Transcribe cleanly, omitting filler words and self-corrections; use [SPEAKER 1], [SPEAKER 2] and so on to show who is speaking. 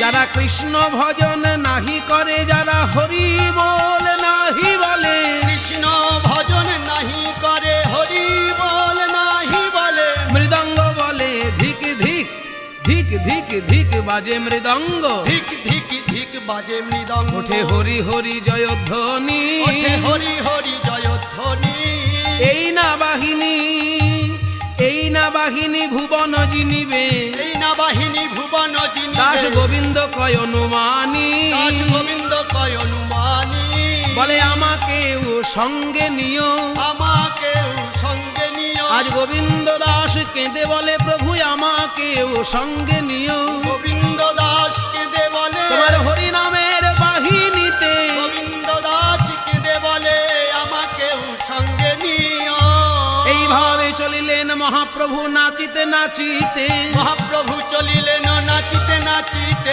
[SPEAKER 1] যারা কৃষ্ণ ভজন নাহি করে, যারা হরি বল নাহি বলে,
[SPEAKER 2] কৃষ্ণ ভজন নাহি করে, হরি বল নাহি বলে,
[SPEAKER 1] মৃদঙ্গ বলে ধিক ধিক ধিক ধিক ধিক বাজে মৃদঙ্গ,
[SPEAKER 2] ধিক ধিক ধিক বাজে মৃদঙ্গ,
[SPEAKER 1] ওঠে হরি হরি জয়ধ্বনি,
[SPEAKER 2] ওঠে হরি হরি জয়ধ্বনি।
[SPEAKER 1] এই না বাহিনী, এই না বাহিনী ভুবন জিনিবে,
[SPEAKER 2] এই না বাহিনী ভুবন জিনিবে,
[SPEAKER 1] দাস গোবিন্দ কয় অনুমানী,
[SPEAKER 2] দাস গোবিন্দ কয় অনুমানী,
[SPEAKER 1] বলে আমাকেও সঙ্গে নিও,
[SPEAKER 2] আমাকেও সঙ্গে নিও।
[SPEAKER 1] আজ গোবিন্দ দাস কেঁদে বলে প্রভু আমাকেও সঙ্গে নিও,
[SPEAKER 2] গোবিন্দ দাস কেঁদে বলে
[SPEAKER 1] তোমার হরি নামের বাহিনীতে,
[SPEAKER 2] গোবিন্দ দাস কেঁদে বলে আমাকেও সঙ্গে নিও।
[SPEAKER 1] এইভাবে চলিলেন মহাপ্রভু নাচিতে নাচিতে,
[SPEAKER 2] মহাপ্রভু চলিলেন নাচিতে নাচিতে।